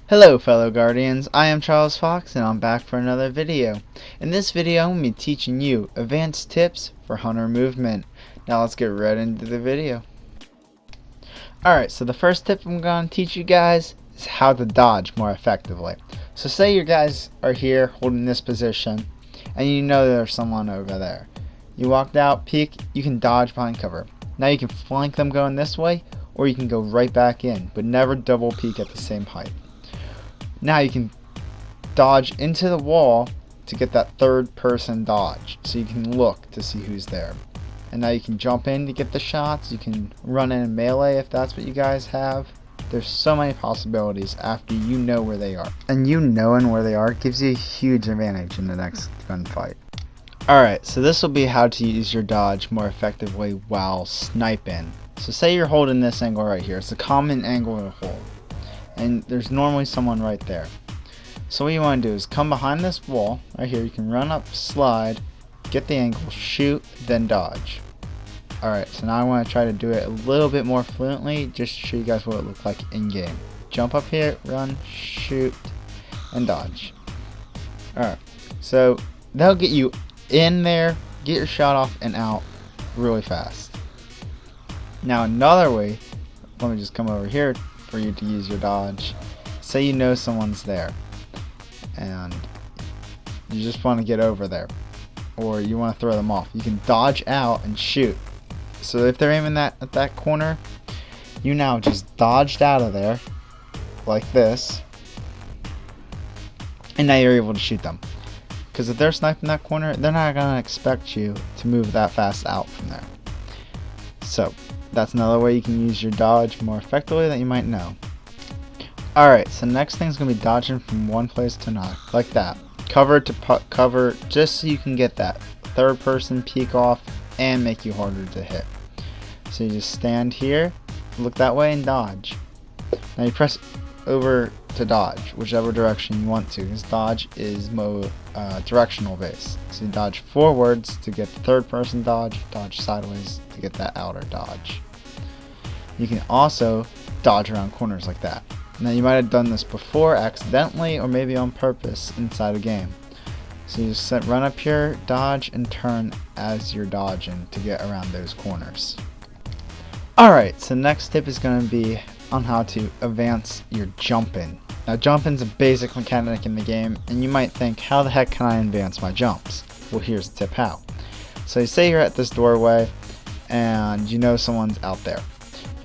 Hello fellow Guardians, I am Charles Fox and I'm back for another video. In this video I'm going to be teaching you advanced tips for hunter movement. Now let's get right into the video. Alright, so the first tip I'm going to teach you guys is how to dodge more effectively. So say your guys are here holding this position and you know there's someone over there. You walked out, peek, you can dodge behind cover. Now you can flank them going this way or you can go right back in, but never double peek at the same height. Now you can dodge into the wall to get that third person dodge, so you can look to see who's there. And now you can jump in to get the shots, you can run in melee if that's what you guys have. There's so many possibilities after you know where they are. And you knowing where they are gives you a huge advantage in the next gunfight. Alright, so this will be how to use your dodge more effectively while sniping. So say you're holding this angle right here, it's a common angle to hold. And there's normally someone right there. So what you want to do is come behind this wall right here. You can run up, slide, get the angle, shoot, then dodge. Alright, so now I want to try to do it a little bit more fluently just to show you guys what it looks like in game. Jump up here, run, shoot, and dodge. Alright, so that'll get you in there, get your shot off and out really fast. Now another way, let me just come over here for you to use your dodge. Say you know someone's there and you just want to get over there or you want to throw them off. You can dodge out and shoot. So if they're aiming at that corner, you now just dodged out of there like this and now you're able to shoot them. Because if they're sniping that corner, they're not going to expect you to move that fast out from there. So that's another way you can use your dodge more effectively that you might know. Alright, so next thing is going to be dodging from one place to another, like that. Cover to cover, just so you can get that third person peek off and make you harder to hit. So you just stand here, look that way and dodge. Now you press over to dodge, whichever direction you want to, because dodge is more directional based. So you dodge forwards to get the third person dodge, dodge sideways to get that outer dodge. You can also dodge around corners like that. Now you might have done this before accidentally or maybe on purpose inside a game. So you just run up here, dodge, and turn as you're dodging to get around those corners. Alright, so next tip is going to be on how to advance your jumping. Now jumping's a basic mechanic in the game and you might think, how the heck can I advance my jumps? Well, here's the tip how. So you say you're at this doorway and you know someone's out there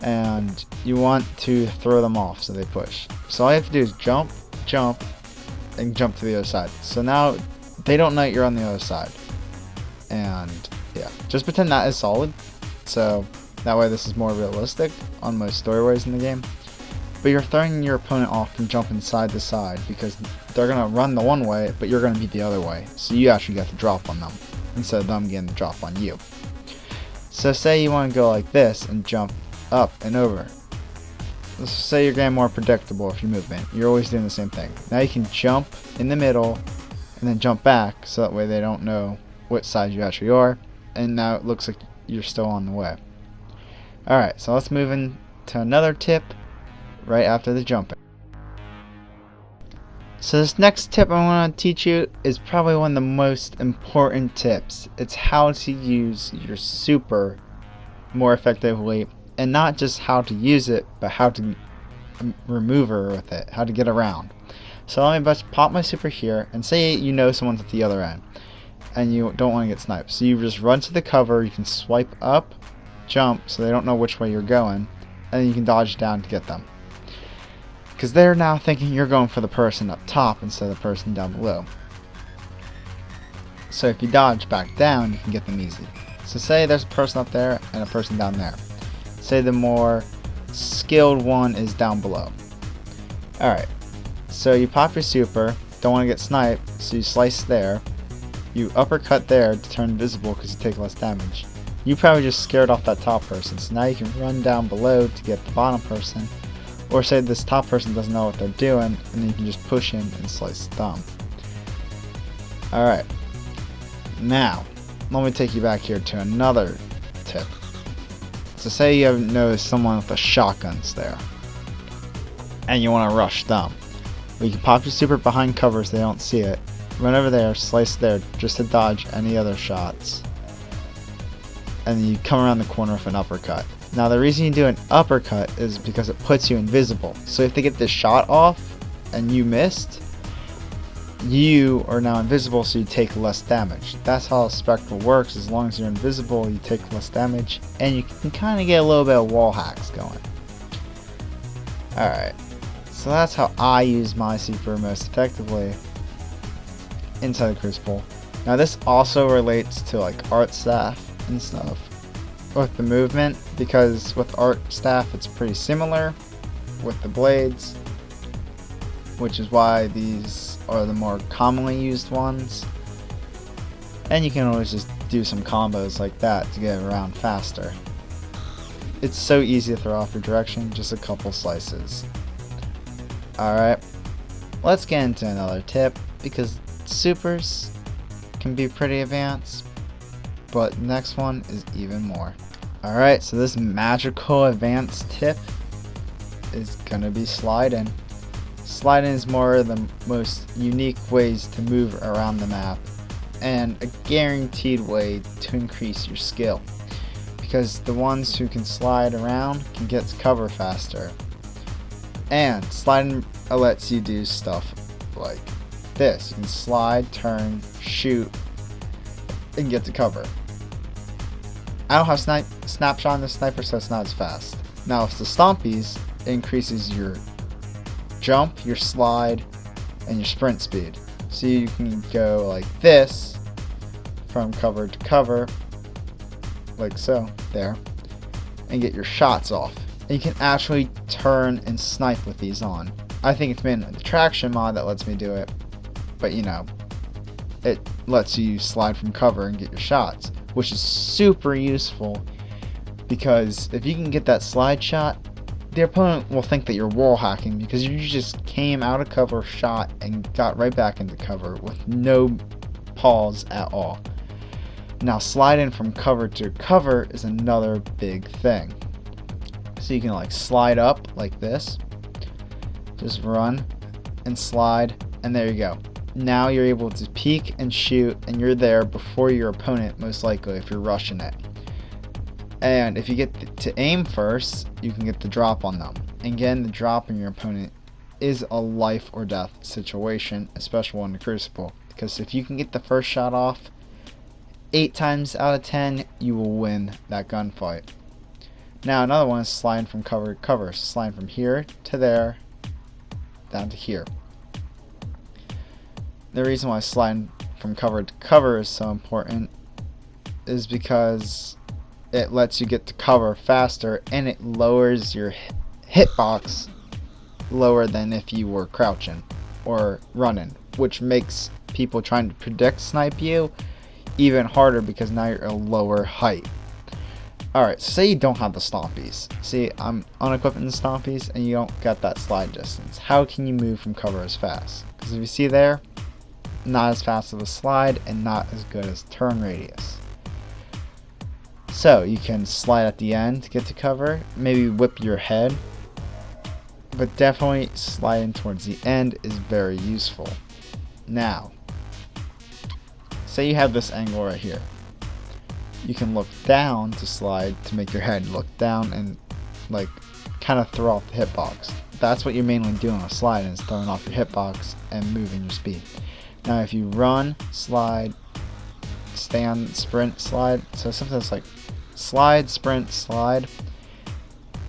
and you want to throw them off so they push. So all you have to do is jump, and jump to the other side. So now they don't know you're on the other side. And yeah, just pretend that is solid. So that way this is more realistic on most storyways in the game. But you're throwing your opponent off from jumping side to side because they're going to run the one way, but you're going to be the other way. So you actually get to drop on them instead of them getting the drop on you. So say you want to go like this and jump up and over. Let's say you're getting more predictable if you're moving. You're always doing the same thing. Now you can jump in the middle and then jump back so that way they don't know what side you actually are. And now it looks like you're still on the way. Alright, so let's move into another tip right after the jumping. So this next tip I want to teach you is probably one of the most important tips. It's how to use your super more effectively, and not just how to use it, but how to remove her with it, how to get around. So let me just pop my super here and say you know someone's at the other end and you don't want to get sniped. So you just run to the cover, you can swipe up, jump so they don't know which way you're going, and then you can dodge down to get them. Because they're now thinking you're going for the person up top instead of the person down below. So if you dodge back down, you can get them easy. So say there's a person up there and a person down there. Say the more skilled one is down below. Alright, so you pop your super, don't want to get sniped, so you slice there. You uppercut there to turn invisible because you take less damage. You probably just scared off that top person, so now you can run down below to get the bottom person. Or say this top person doesn't know what they're doing, and then you can just push in and slice the thumb. Alright, now let me take you back here to another tip. So say you have noticed someone with a shotgun's there and you want to rush them. Where you can pop your super behind cover so they don't see it. Run over there, slice there, just to dodge any other shots. And then you come around the corner with an uppercut. Now the reason you do an uppercut is because it puts you invisible. So if they get this shot off and you missed, you are now invisible, so you take less damage. That's how Spectral works. As long as you're invisible, you take less damage, and you can kind of get a little bit of wall hacks going. Alright, so that's how I use my super most effectively inside the Crucible. Now this also relates to like art staff and stuff with the movement, because with art staff it's pretty similar with the blades, which is why these are the more commonly used ones. And you can always just do some combos like that to get around faster. It's so easy to throw off your direction, just a couple slices. Alright, let's get into another tip, because supers can be pretty advanced, but the next one is even more. Alright, so this magical advanced tip is gonna be sliding. Sliding is more of the most unique ways to move around the map, and a guaranteed way to increase your skill, because the ones who can slide around can get to cover faster. And sliding lets you do stuff like this. You can slide, turn, shoot, and get to cover. I don't have snapshot on the sniper, so it's not as fast. Now with the stompies, it increases your jump, your slide, and your sprint speed. So you can go like this from cover to cover, like so, there, and get your shots off. And you can actually turn and snipe with these on. I think it's mainly the traction mod that lets me do it, but you know, it lets you slide from cover and get your shots, which is super useful, because if you can get that slide shot, the opponent will think that you're wall hacking, because you just came out of cover, shot, and got right back into cover with no pause at all. Now sliding from cover to cover is another big thing. So you can like slide up like this, just run and slide, and there you go. Now you're able to peek and shoot, and you're there before your opponent, most likely, if you're rushing it. And if you get to aim first, you can get the drop on them. And again, the drop on your opponent is a life or death situation, especially in the Crucible, because if you can get the first shot off, 8 times out of 10 you will win that gunfight. Now another one is sliding from cover to cover. So sliding from here to there, down to here. The reason why sliding from cover to cover is so important is because it lets you get to cover faster, and it lowers your hitbox lower than if you were crouching or running, which makes people trying to predict snipe you even harder, because now you're at a lower height. Alright, so say you don't have the stompies. See, I'm unequipping the stompies and you don't get that slide distance. How can you move from cover as fast? Because if you see there, not as fast of a slide and not as good as turn radius. So you can slide at the end to get to cover, maybe whip your head, but definitely sliding towards the end is very useful. Now, say you have this angle right here. You can look down to slide to make your head look down and like kind of throw off the hitbox. That's what you're mainly doing with sliding, is throwing off your hitbox and moving your speed. Now if you run, slide, stand, sprint, slide, so something that's like slide, sprint, slide,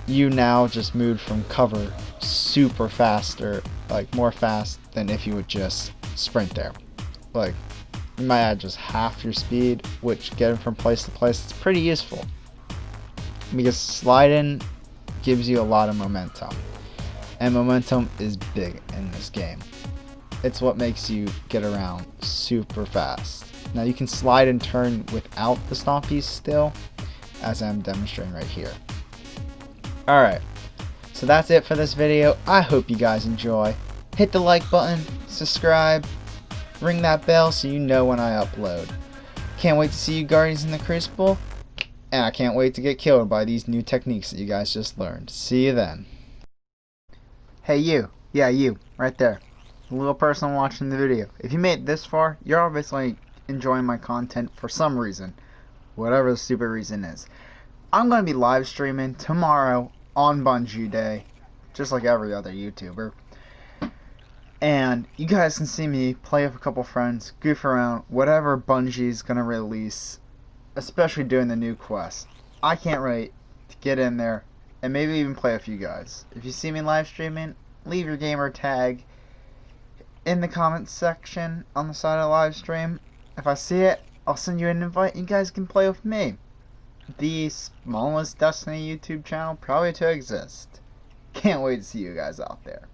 you now just moved from cover super faster, like more fast than if you would just sprint there. Like, you might add just half your speed, which getting from place to place is pretty useful, because sliding gives you a lot of momentum, and momentum is big in this game. It's what makes you get around super fast. Now you can slide and turn without the stompies still, as I'm demonstrating right here. Alright, so that's it for this video. I hope you guys enjoy. Hit the like button, subscribe, ring that bell so you know when I upload. Can't wait to see you Guardians in the Crucible, and I can't wait to get killed by these new techniques that you guys just learned. See you then. Hey you, yeah you, right there. the little person watching the video. If you made it this far, you're obviously enjoying my content for some reason. Whatever the stupid reason is. I'm going to be live streaming tomorrow on Bungie Day, just like every other YouTuber. And you guys can see me play with a couple friends, goof around, whatever Bungie's going to release, especially doing the new quest. I can't wait to get in there and maybe even play with you guys. If you see me live streaming, leave your gamer tag in the comments section on the side of the live stream. If I see it, I'll send you an invite. You guys can play with me. The smallest Destiny YouTube channel probably to exist. Can't wait to see you guys out there.